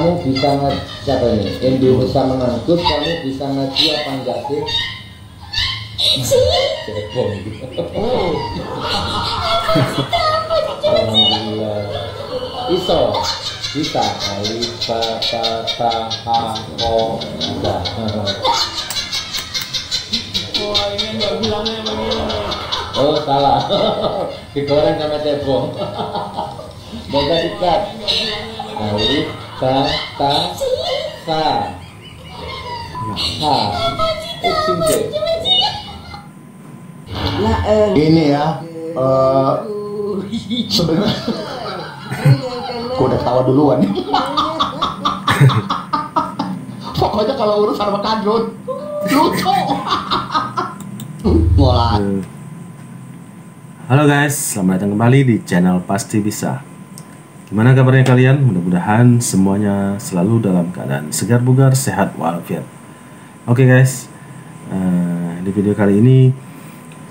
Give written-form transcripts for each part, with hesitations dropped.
kamu bisa siapa ini? Indonesia mengangkut, kamu bisa ngaji apa enggak sih? Cebong gitu. Alhamdulillah. Bisa. Alif, ba, ta, ta, ha, ko, bisa. Wah, ini nggak bilangnya begini. Oh salah. Digoreng sama cebong. Moga ikat. Alif, ba, ta, sa, ha. Singkat. Ini ya, sebenarnya aku udah ketawa duluan. Pokoknya kalau urusan sama kadrun lucu. Mulai. Halo guys, selamat datang kembali di channel Pasti Bisa. Gimana kabarnya kalian? Mudah-mudahan semuanya selalu dalam keadaan segar bugar, sehat walafiat. Oke guys, di video kali ini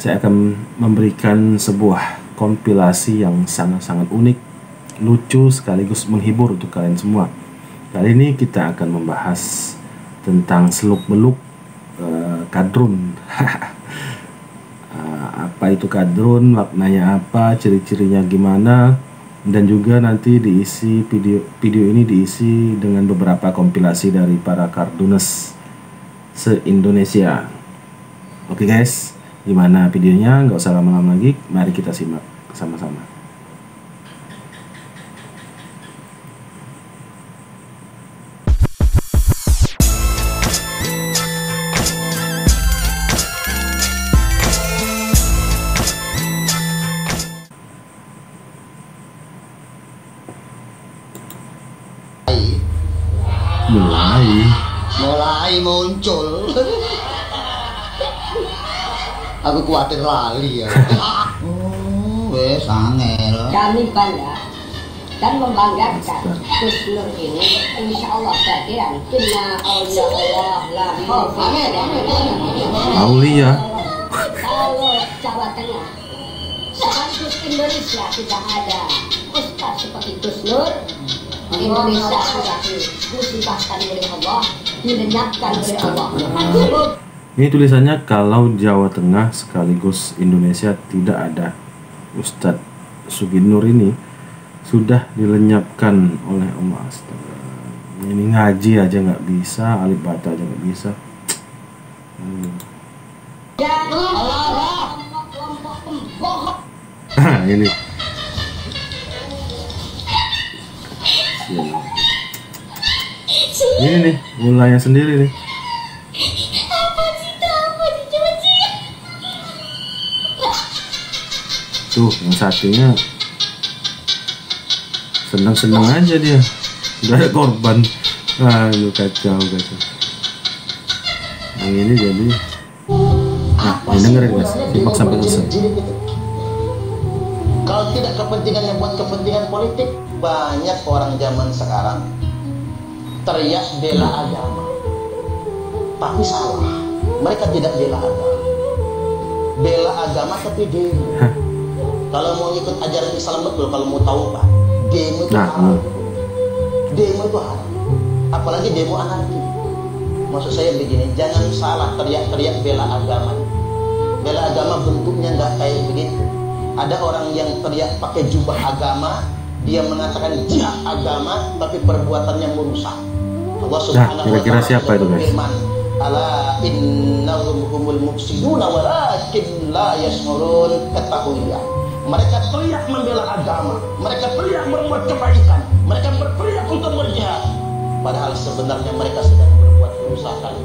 saya akan memberikan sebuah kompilasi yang sangat-sangat unik, lucu sekaligus menghibur untuk kalian semua. Kali ini kita akan membahas tentang seluk-beluk kadrun. Apa itu kadrun, maknanya apa, ciri-cirinya gimana, dan juga nanti diisi video ini diisi dengan beberapa kompilasi dari para kardunes se-Indonesia. Oke guys, gimana videonya? Nggak usah lama-lama lagi, mari kita simak sama-sama. Mulai muncul. Aku khawatir lali ya. Wes angel. Kami bangga dan membanggakan Gus Nur ini, insya Allah bagian inna awliya Allah la khawfun Aulia. Kalau Jawa Tengah sekaligus Indonesia tidak ada ustaz seperti Gus Nur. Indonesia sudah dimusibahkan oleh Allah, dilenyapkan oleh Allah. Ini tulisannya kalau Jawa Tengah sekaligus Indonesia tidak ada Ustadz Suginur ini sudah dilenyapkan oleh Allah. Astaga. Ini ngaji aja nggak bisa, alif bata aja nggak bisa. Ini ini nih mulanya sendiri nih. Tuh yang satunya senang-senang aja dia, udah ada korban. Aduh kacau. Yang ini jadi ini dengerin guys, simak sampai selesai. Kalau tidak kepentingan yang buat kepentingan politik, banyak orang zaman sekarang teriak bela agama, tapi salah. Mereka tidak bela agama, bela agama tapi demo. Kalau mau ikut ajaran Islam betul, kalau mau tahu Pak, demo itu haram. Demo itu haram, apalagi demo anarki. Maksud saya begini, jangan salah teriak-teriak bela agama. Bela agama bentuknya nggak kayak begitu. Ada orang yang teriak pakai jubah agama, dia mengatakan jihad agama, tapi perbuatannya merusak. Allah Subhanahu wa kira-kira siapa itu guys? Ala innahum humul mufsiduna walakin la yash'urun. Ketahuilah, mereka teriak membela agama, mereka teriak berbuat kebaikan, mereka berteriak untuk berjihad, padahal sebenarnya mereka sedang berbuat kerusakan.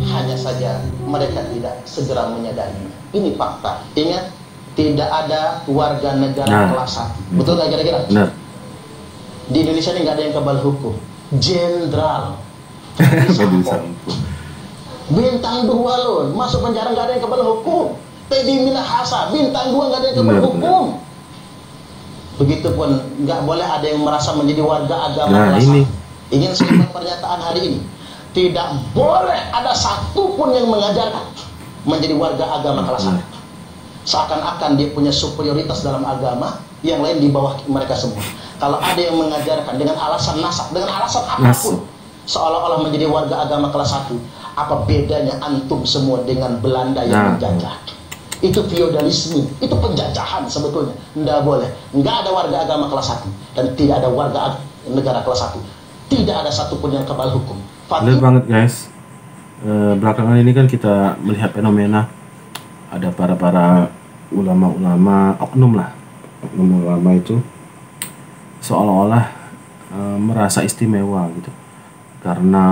Hanya saja mereka tidak segera menyadari. Ini fakta. Ingat, tidak ada warga negara kelas 1. Betul nggak kira-kira? Benar. Di Indonesia ini nggak ada yang kebal hukum. Jenderal, bintang 2 loh, masuk penjara nggak ada yang kebal hukum. Teddy Minahasa, bintang 2 nggak ada yang kebal hukum. Begitupun nggak boleh ada yang merasa menjadi warga agama kelas 1. Ingin saya buat pernyataan hari ini, tidak boleh ada satupun yang mengajarkan menjadi warga agama kelas 1. Seakan-akan dia punya superioritas dalam agama, yang lain di bawah mereka semua. Kalau ada yang mengajarkan dengan alasan nasab, dengan alasan apapun, seolah-olah menjadi warga agama kelas 1, apa bedanya antum semua dengan Belanda yang menjajah? Itu feodalisme, itu penjajahan sebetulnya. Nggak boleh. Nggak ada warga agama kelas 1 dan tidak ada warga negara kelas 1. Tidak ada satupun yang kebal hukum. Benar banget guys. Belakangan ini kan kita melihat fenomena ada para ulama-ulama, oknum ulama itu seolah-olah merasa istimewa gitu karena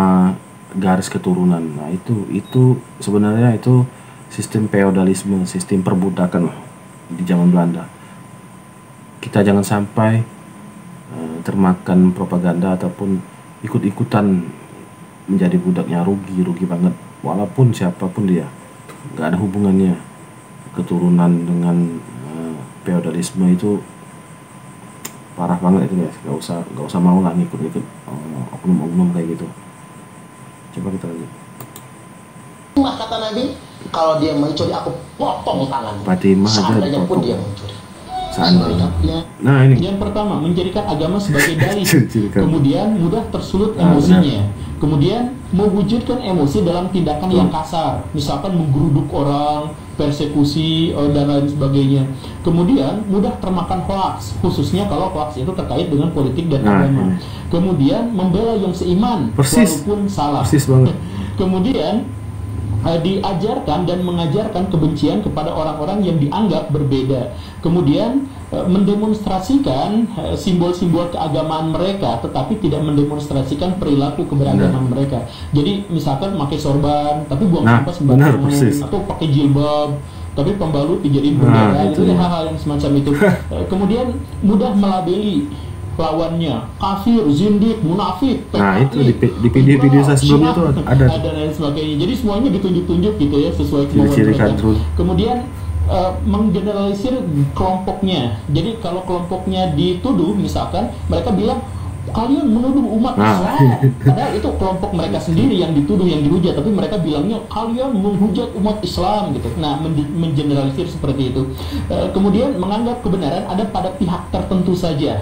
garis keturunan. Nah itu sebenarnya itu sistem feodalisme, sistem perbudakan di zaman Belanda. Kita jangan sampai termakan propaganda ataupun ikut-ikutan menjadi budaknya. Rugi banget, walaupun siapapun dia, nggak ada hubungannya keturunan dengan feodalisme. Itu parah banget itu guys. Nggak usah mau lah ngikut-ngikut oknum-oknum kayak gitu. Coba kita lihat. Kata Nabi, kalau dia mencuri aku potong tangan. Fatimah aja seandainya pun dipotong. dia mencuri. Nah ini Yang pertama, menjadikan agama sebagai dalih. Kemudian mudah tersulut emosinya. Kemudian mewujudkan emosi dalam tindakan yang kasar, misalkan menggeruduk orang, persekusi dan lain sebagainya. Kemudian mudah termakan hoaks, khususnya kalau hoaks itu terkait dengan politik dan agama. Kemudian membela yang seiman walaupun salah. Persis banget. Kemudian diajarkan dan mengajarkan kebencian kepada orang-orang yang dianggap berbeda. Kemudian mendemonstrasikan simbol-simbol keagamaan mereka, tetapi tidak mendemonstrasikan perilaku keberagaman mereka. Jadi misalkan pakai sorban tapi buang sampah sembarangan, atau pakai jilbab tapi pembalut dijadiin bendera, itu hal-hal yang semacam itu. Kemudian mudah melabeli lawannya kafir, zindik, munafik, PKI, nah itu di video saya sebelumnya itu ada dan lain sebagainya. Jadi semuanya ditunjuk-tunjuk gitu ya, sesuai kemauan ciri-ciri mereka. kadrun. Kemudian menggeneralisir kelompoknya. Jadi kalau kelompoknya dituduh, misalkan mereka bilang kalian menuduh umat Islam, padahal itu kelompok mereka sendiri yang dituduh, yang dihujat, tapi mereka bilangnya kalian menghujat umat Islam gitu. Nah, mengeneralisir seperti itu. Kemudian menganggap kebenaran ada pada pihak tertentu saja.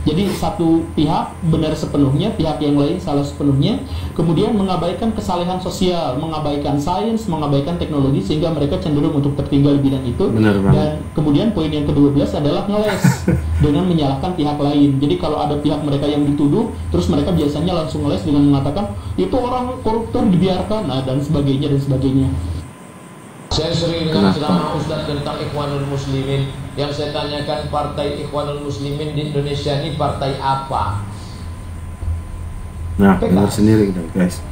Jadi satu pihak benar sepenuhnya, pihak yang lain salah sepenuhnya. Kemudian mengabaikan kesalehan sosial, mengabaikan sains, mengabaikan teknologi, sehingga mereka cenderung untuk tertinggal di bidang itu. Dan kemudian poin yang ke-12 adalah ngeles dengan menyalahkan pihak lain. Jadi kalau ada pihak mereka yang dituduh, terus mereka biasanya langsung ngeles dengan mengatakan itu orang koruptor dibiarkan, dan sebagainya dan sebagainya. Saya sering dengan ceramah Ustadz tentang Ikhwanul Muslimin. Yang saya tanyakan, partai Ikhwanul Muslimin di Indonesia ini partai apa? Nah, dengar sendiri guys.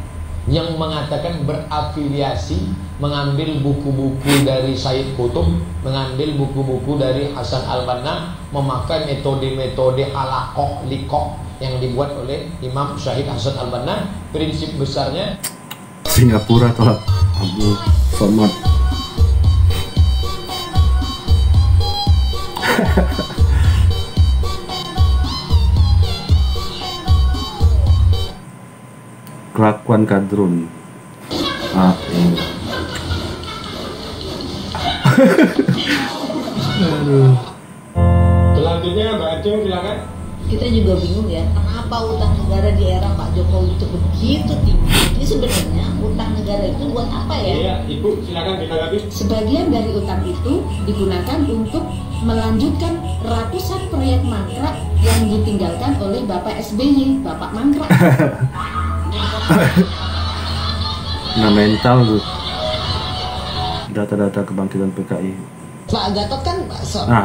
Yang mengatakan berafiliasi, mengambil buku-buku dari Said Qutb, mengambil buku-buku dari Hasan Al-Banna, memakai metode-metode halaqah liqah yang dibuat oleh Imam Syahid Hasan Al-Banna. Prinsip besarnya Singapura atau Abu Somad. Kelakuan kadrun. Ini. selanjutnya Mbak Acung silakan. Kita juga bingung ya, kenapa utang negara di era Pak Jokowi itu begitu tinggi. Ini sebenarnya utang negara itu buat apa ya? Iya, Ibu silakan ditanggapi. Sebagian dari utang itu digunakan untuk melanjutkan ratusan proyek mangkrak yang ditinggalkan oleh Bapak SBY, Bapak Mangkrak. Nah, mental tuh. Data-data kebangkitan PKI. Pak Gatot kan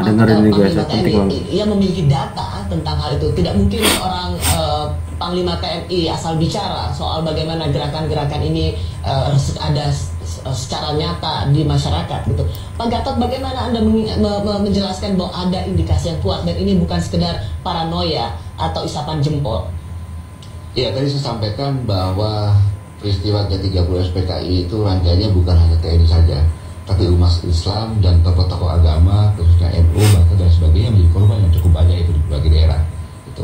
dengerin nih guys, penting banget. Ia memiliki data tentang hal itu. Tidak mungkin seorang Panglima TNI asal bicara soal bagaimana gerakan-gerakan ini ada secara nyata di masyarakat gitu. Pak Gatot, bagaimana Anda menjelaskan bahwa ada indikasi yang kuat dan ini bukan sekedar paranoia atau isapan jempol? Ya, tadi saya sampaikan bahwa peristiwa G30 PKI itu rangkaiannya bukan hanya TNI saja, tapi umat Islam dan tokoh-tokoh agama, khususnya NU bahkan dan sebagainya menjadi korban yang cukup banyak itu di berbagai daerah. Gitu.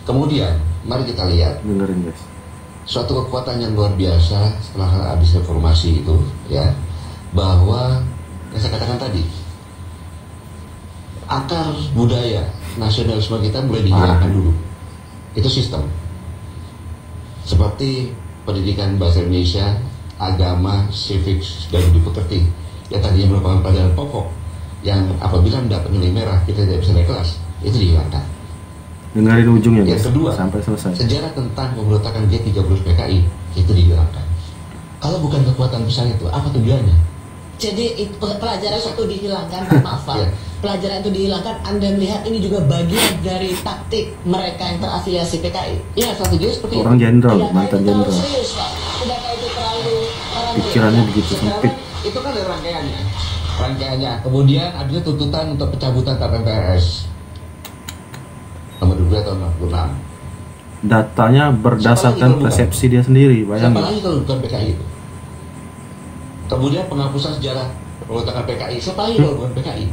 Kemudian, mari kita lihat. Dengerin guys. Suatu kekuatan yang luar biasa setelah habis reformasi itu, ya, bahwa yang saya katakan tadi, akar budaya nasionalisme kita mulai dihilangkan dulu. Itu sistem. Seperti pendidikan bahasa Indonesia, agama, civics, dan budi pekerti yang tadinya merupakan pelajaran pokok yang apabila mendapat nilai merah kita tidak bisa naik kelas, itu dihilangkan. Dengarin ujungnya. Yang kedua, sampai selesai. Sejarah tentang pemberontakan G30 PKI itu dihilangkan. Kalau bukan kekuatan besar itu, apa tujuannya? Jadi pelajaran itu dihilangkan, maaf Pak. Pelajaran itu dihilangkan, Anda melihat ini juga bagian dari taktik mereka yang terafiliasi PKI. Iya, strateginya seperti orang jenderal, Tidak mantan jenderal. serius Pak. Tidakkah itu terlalu Pikirannya begitu sempit. itu kan ada rangkaiannya. Kemudian ada tuntutan untuk pencabutan TAP MPRS nomor 2 tahun 66. Datanya berdasarkan persepsi dia sendiri, Siapa bayangin. lagi kalau bukan PKI itu? Kemudian penghapusan sejarah pemberontakan PKI, siapa lagi kalau bukan PKI?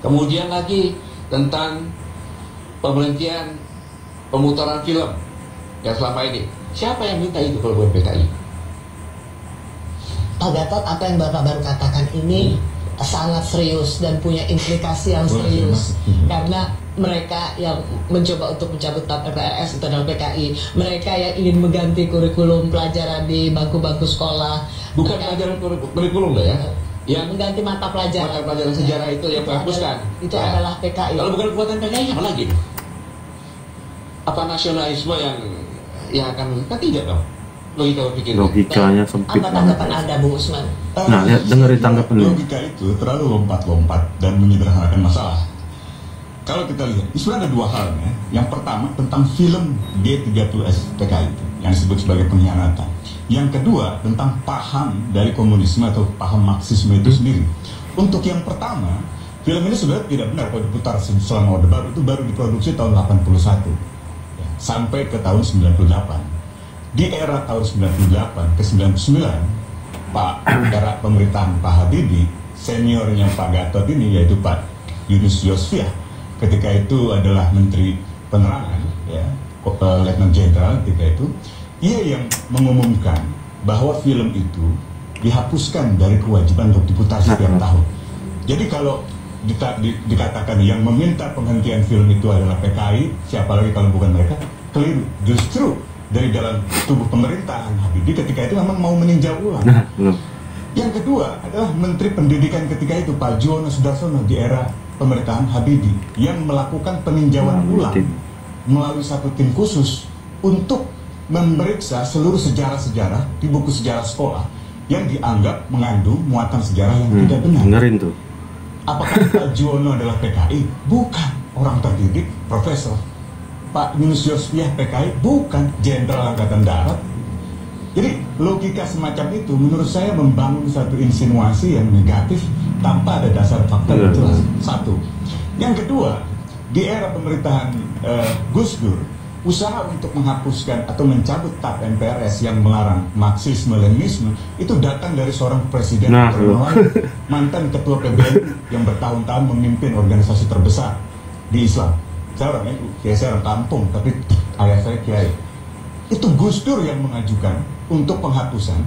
Kemudian lagi tentang pemberhentian pemutaran film yang selama ini, siapa yang minta itu kalau bukan PKI? Pak Gatot, apa yang Bapak baru katakan ini sangat serius dan punya implikasi yang serius. Karena mereka yang mencoba untuk mencabut TAP MPRS itu adalah PKI. Mereka yang ingin mengganti kurikulum pelajaran di bangku-bangku sekolah. Bukan pelajaran kurikulum lah ya. Yang mengganti mata pelajaran. Mata pelajaran sejarah itu yang menghapuskan. Itu adalah PKI. Kalau bukan kekuatan PKI apa lagi? Apa nasionalisme yang akan kan tidak dong? Logikanya sempit Apa banget. tanggapan Anda, Bung Usman? Nah, lihat dengerin tanggapan lu. Logika itu terlalu lompat-lompat dan menyederhanakan masalah. Kalau kita lihat, sebenarnya ada dua hal ya. Yang pertama tentang film G30S PKI itu yang disebut sebagai pengkhianatan. Yang kedua tentang paham dari komunisme atau paham Marxisme itu sendiri. Untuk yang pertama, film ini sebenarnya tidak benar kalau diputar selama Orde Baru, itu baru diproduksi tahun 81 ya, sampai ke tahun 98. Di era tahun 98 ke 99, era pemerintahan Pak Habibie, seniornya Pak Gatot ini yaitu Pak Yunus Yosfiah, ketika itu adalah Menteri Penerangan, ya, Letnan Jenderal ketika itu, ia yang mengumumkan bahwa film itu dihapuskan dari kewajiban untuk diputar setiap tahun. Jadi kalau dikatakan yang meminta penghentian film itu adalah PKI, siapa lagi kalau bukan mereka? Keliru. Justru dari dalam tubuh pemerintahan Habibie ketika itu memang mau meninjau ulang. Yang kedua adalah Menteri Pendidikan ketika itu Pak Juwono Sudarsono di era pemerintahan Habibie yang melakukan peninjauan ulang melalui satu tim khusus untuk memeriksa seluruh sejarah-sejarah di buku sejarah sekolah yang dianggap mengandung muatan sejarah yang tidak benar. Dengerin tuh. Apakah Pak Juwono adalah PKI? Bukan. Orang terdidik, profesor. Pak Yunus Yosfiah PKI? Bukan. Jenderal Angkatan Darat. Jadi logika semacam itu menurut saya membangun satu insinuasi yang negatif tanpa ada dasar fakta yang jelas. Satu. Yang kedua, di era pemerintahan Gus Dur, usaha untuk menghapuskan atau mencabut TAP MPRS yang melarang Marxisme-Leninisme itu datang dari seorang presiden mantan ketua PBNU yang bertahun-tahun memimpin organisasi terbesar di Islam. Saya orang NU, saya orang kampung, tapi ayah saya kiai. Itu Gus Dur yang mengajukan untuk penghapusan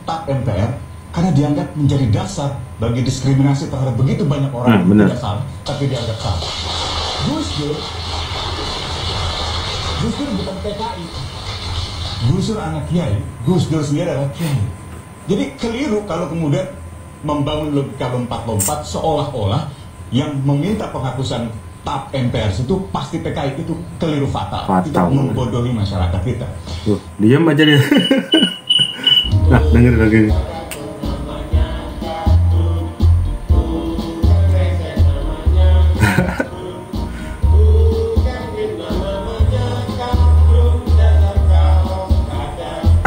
TAP MPR karena dianggap menjadi dasar bagi diskriminasi terhadap begitu banyak orang yang tidak salah, tapi dianggap salah. Gus Dur bukan PKI. Gus Dur anak kiai. Gus Dur sendiri adalah kiai. Jadi keliru kalau kemudian membangun logika lompat-lompat seolah-olah yang meminta penghapusan TAP MPRS itu pasti PKI. Itu keliru fatal. Tidak membodohi masyarakat kita. Tuh, diam aja dia. Nah, dengerin lagi.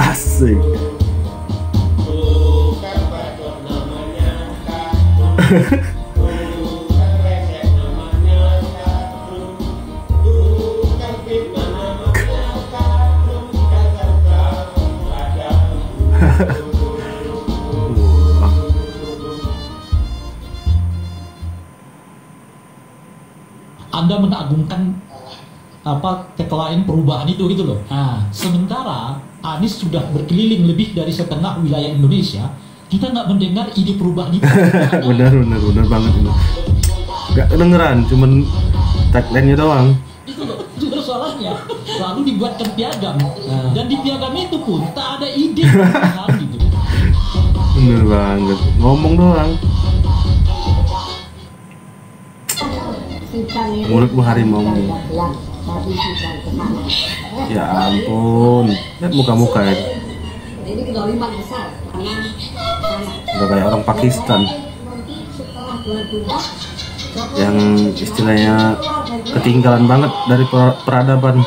Asik. Anda mengagungkan tagline perubahan itu gitu loh. Nah, sementara Anies sudah berkeliling lebih dari setengah wilayah Indonesia, kita nggak mendengar ide perubahan itu. benar banget ini. Gak kedengeran, cuman tagline-nya doang. Itu persoalannya. Lalu dibuatkan piagam, dan di piagam itu pun tak ada ide gitu. Bener banget, ngomong doang. Mulutmu harimau. Ya ampun, lihat muka-muka ya. Ini kedoliman besar karena Udah kayak orang Pakistan yang istilahnya ketinggalan banget dari peradaban.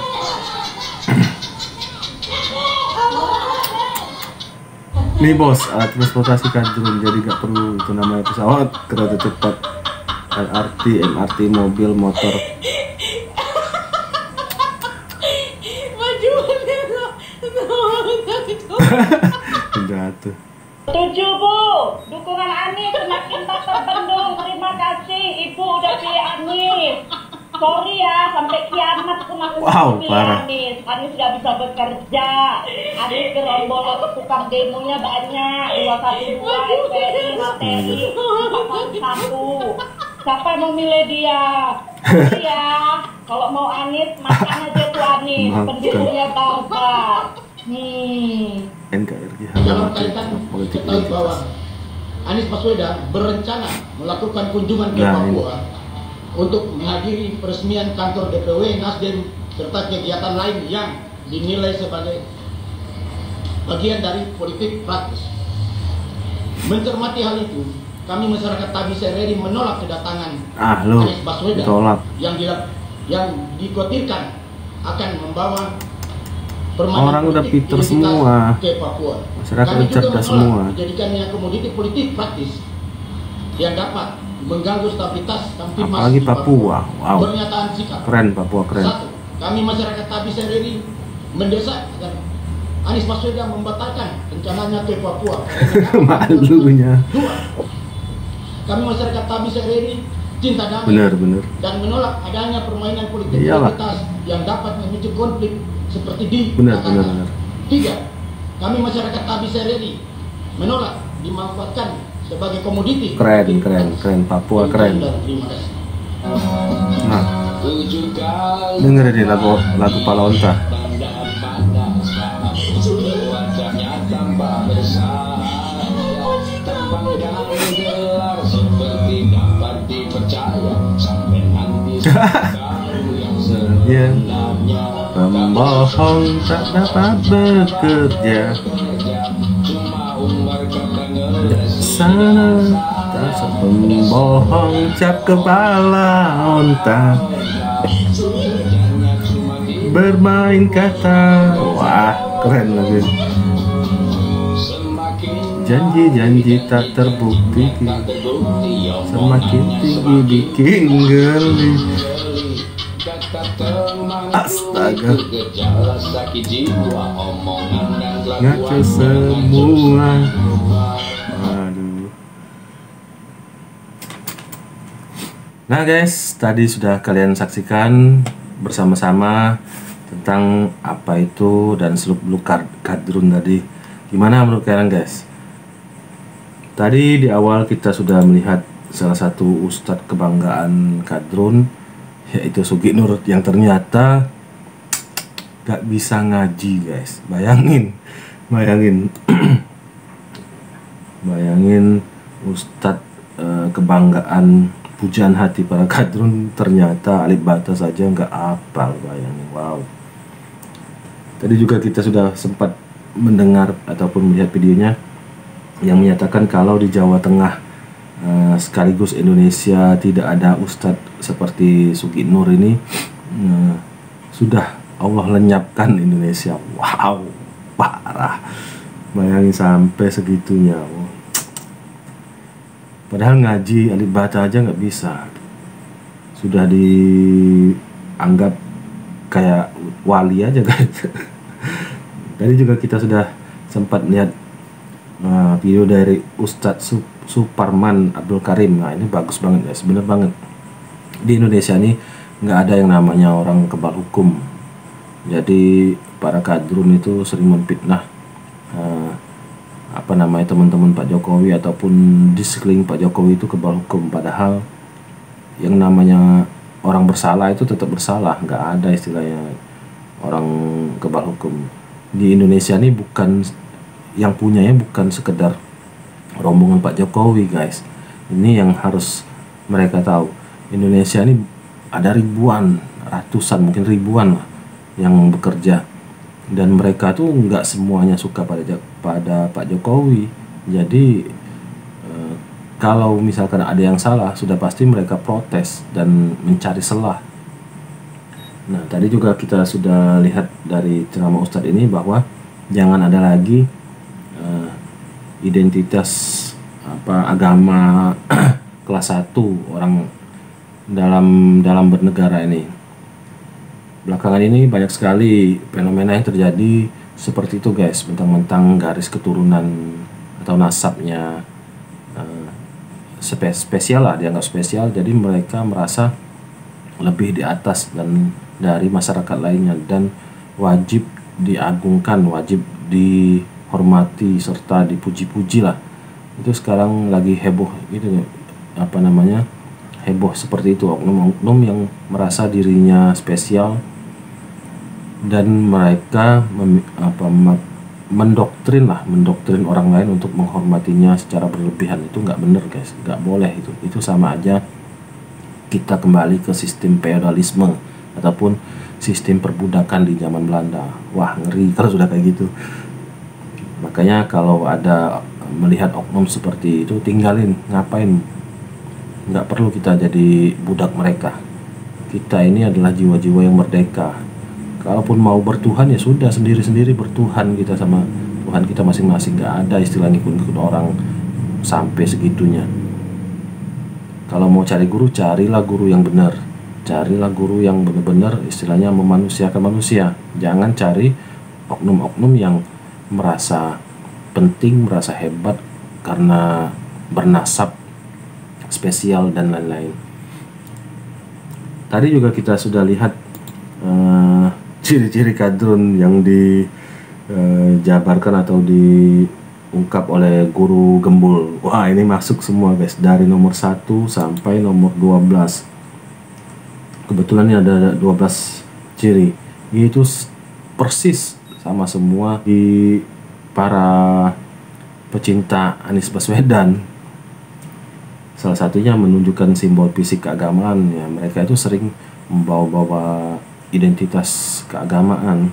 Nih bos, alat transportasi kadrun, jadi gak perlu itu namanya pesawat, kereta cepat, LRT, MRT, mobil, motor. Jatuh. Setuju Bu, dukungan Anies semakin tak terbendung. Terima kasih Ibu udah pilih Anies. Sorry ya, sampai kiamat pun aku pilih parah. Anies. Anies gak bisa bekerja. Anies gerombol tukang demonya banyak. 212, FPI, HTI, 441. Siapa yang mau milih dia? Sorry ya, kalau mau Anies makan aja tuh Anies. Pendukungnya barbar. NKRI dalam kaitan ketahui bahwa Anies Baswedan berencana melakukan kunjungan ke Papua untuk menghadiri peresmian kantor DPW Nasdem serta kegiatan lain yang dinilai sebagai bagian dari politik praktis. Mencermati hal itu, kami masyarakat Tabis RRI menolak kedatangan Anies Baswedan yang dikhawatirkan akan membawa orang udah pinter semua, ke Papua. masyarakat cerdas semua. Dijadikannya komoditi politik praktis yang dapat mengganggu stabilitas Kamtibmas Apalagi Papua. Wow, Pernyataan sikap keren Papua, keren. 1. Kami masyarakat Tabis RRI mendesak agar Anies Baswedan membatalkan rencananya ke Papua. Malunya. 2. Kami masyarakat Tabis RRI cinta damai dan menolak adanya permainan politik identitas yang dapat memicu konflik seperti di benar. 3. Kami masyarakat Tabis RRI menolak dimanfaatkan sebagai komoditi. Keren Papua keren. Nah, denger ini lagu Palonta. Ya, pembohong tak dapat bekerja. Sana tak pembohong cap kepala onta. Bermain kata, wah keren lagi. Janji-janji tak terbukti, semakin tinggi bikin geli. Astaga, ngaco semua. Aduh. Nah guys, tadi sudah kalian saksikan bersama-sama tentang apa itu dan seluk-beluk kadrun tadi. Gimana menurut kalian guys? Tadi di awal kita sudah melihat salah satu ustadz kebanggaan kadrun, yaitu Sugi Nur, yang ternyata gak bisa ngaji guys. Bayangin bayangin ustadz kebanggaan, pujaan hati para kadrun, ternyata alif bata saja nggak hafal. Bayangin, wow. Tadi juga kita sudah sempat mendengar ataupun melihat videonya yang menyatakan kalau di Jawa Tengah sekaligus Indonesia tidak ada ustadz seperti Sugi Nur ini, sudah Allah lenyapkan Indonesia. Wow, parah. Bayangin sampai segitunya. Padahal ngaji alif bata aja nggak bisa, sudah dianggap kayak wali aja guys. Tadi juga kita sudah sempat lihat video dari Ustadz Suparman Abdul Karim. Nah ini bagus banget guys, bener banget. Di Indonesia ini nggak ada yang namanya orang kebal hukum. Jadi para kadrun itu sering memfitnah teman-teman Pak Jokowi ataupun di sekeliling Pak Jokowi itu kebal hukum. Padahal yang namanya orang bersalah itu tetap bersalah, nggak ada istilahnya orang kebal hukum. Di Indonesia ini bukan yang punyanya bukan sekedar rombongan Pak Jokowi guys, ini yang harus mereka tahu. Indonesia ini ada ribuan, ratusan, mungkin ribuan lah yang bekerja, dan mereka tuh nggak semuanya suka pada Pak Jokowi. Jadi kalau misalkan ada yang salah, sudah pasti mereka protes dan mencari celah. Nah, tadi juga kita sudah lihat dari ceramah Ustadz ini bahwa jangan ada lagi identitas agama kelas 1 orang dalam bernegara ini. Belakangan ini banyak sekali fenomena yang terjadi seperti itu guys, mentang-mentang garis keturunan atau nasabnya spesial lah, dianggap spesial, jadi mereka merasa lebih di atas dan dari masyarakat lainnya dan wajib diagungkan, wajib dihormati serta dipuji-puji lah. Itu sekarang lagi heboh gitu, heboh seperti itu, oknum-oknum yang merasa dirinya spesial dan mereka mendoktrin orang lain untuk menghormatinya secara berlebihan. Itu nggak bener guys, nggak boleh. Itu sama aja kita kembali ke sistem feodalisme ataupun sistem perbudakan di zaman Belanda. Wah, ngeri kalau sudah kayak gitu. Makanya kalau ada melihat oknum seperti itu, tinggalin, ngapain, nggak perlu kita jadi budak mereka. Kita ini adalah jiwa-jiwa yang merdeka. Kalaupun mau bertuhan ya sudah, sendiri-sendiri bertuhan kita sama Tuhan kita masing-masing. Gak ada istilah ngikut-ngikut orang sampai segitunya. Kalau mau cari guru, carilah guru yang benar. Carilah guru yang benar-benar istilahnya memanusiakan manusia. Jangan cari oknum-oknum yang merasa penting, merasa hebat karena bernasab spesial dan lain-lain. Tadi juga kita sudah lihat ciri-ciri kadrun yang dijabarkan atau diungkap oleh guru gembul. Wah, ini masuk semua guys, dari nomor 1 sampai nomor 12. Kebetulan ini ada 12 ciri. Itu persis sama semua di para pecinta Anies Baswedan. Salah satunya menunjukkan simbol fisik keagamaan ya. Mereka itu sering membawa-bawa identitas keagamaan,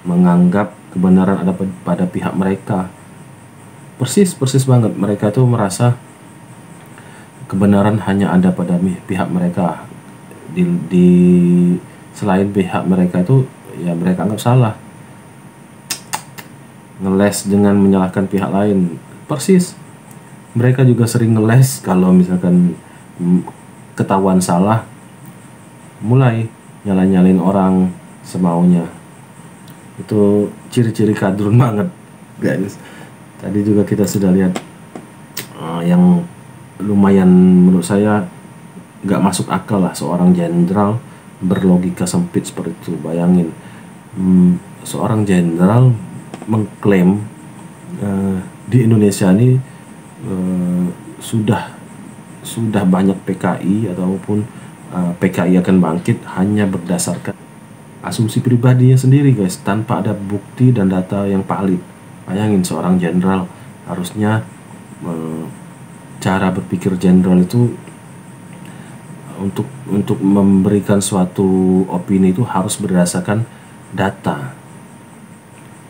menganggap kebenaran ada pada pihak mereka. Persis banget, mereka tuh merasa kebenaran hanya ada pada pihak mereka. Di selain pihak mereka itu ya mereka anggap salah. Ngeles dengan menyalahkan pihak lain. Persis. Mereka juga sering ngeles kalau misalkan ketahuan salah, mulai nyalain orang semaunya. Itu ciri-ciri kadrun banget guys. Tadi juga kita sudah lihat yang lumayan menurut saya gak masuk akal lah, seorang jenderal berlogika sempit seperti itu. Bayangin seorang jenderal mengklaim di Indonesia ini sudah banyak PKI ataupun PKI akan bangkit hanya berdasarkan asumsi pribadinya sendiri guys, tanpa ada bukti dan data yang valid. Bayangin seorang jenderal, harusnya cara berpikir jenderal itu untuk memberikan suatu opini itu harus berdasarkan data.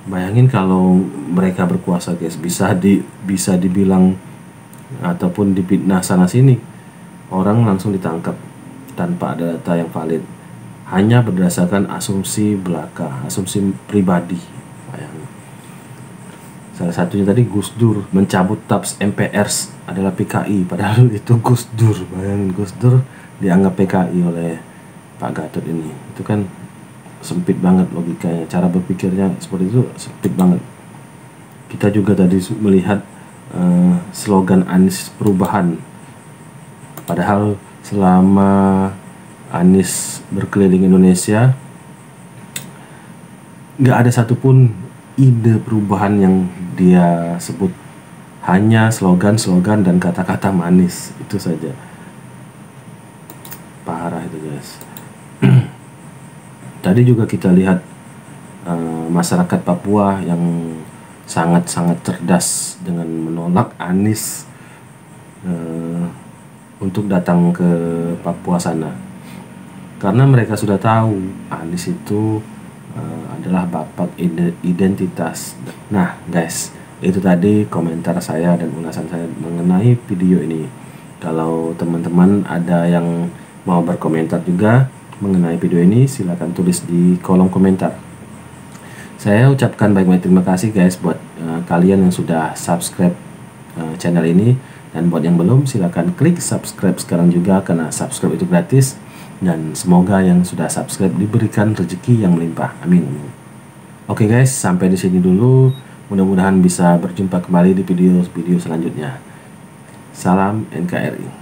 Bayangin kalau mereka berkuasa guys, bisa dibilang ataupun dipitnah sana sini, orang langsung ditangkap tanpa ada data yang valid, hanya berdasarkan asumsi belaka, asumsi pribadi. Bayangin. Salah satunya tadi Gus Dur mencabut TAPS MPR adalah PKI, padahal itu Gus Dur. Bayangin, Gus Dur dianggap PKI oleh Pak Gatot ini. Itu kan sempit banget logikanya, cara berpikirnya seperti itu sempit banget. Kita juga tadi melihat slogan Anies perubahan, padahal selama Anies berkeliling Indonesia nggak ada satupun ide perubahan yang dia sebut, hanya slogan-slogan dan kata-kata manis itu saja. parah itu guys. Tadi juga kita lihat masyarakat Papua yang sangat-sangat cerdas dengan menolak Anies untuk datang ke Papua sana, karena mereka sudah tahu Anies itu adalah bapak identitas. Nah guys, itu tadi komentar saya dan ulasan saya mengenai video ini. Kalau teman-teman ada yang mau berkomentar juga mengenai video ini, silahkan tulis di kolom komentar. Saya ucapkan baik-baik terima kasih guys buat kalian yang sudah subscribe channel ini, dan buat yang belum silahkan klik subscribe sekarang juga, karena subscribe itu gratis. Dan semoga yang sudah subscribe diberikan rezeki yang melimpah, amin. Oke guys, sampai di sini dulu. Mudah-mudahan bisa berjumpa kembali di video selanjutnya. Salam NKRI.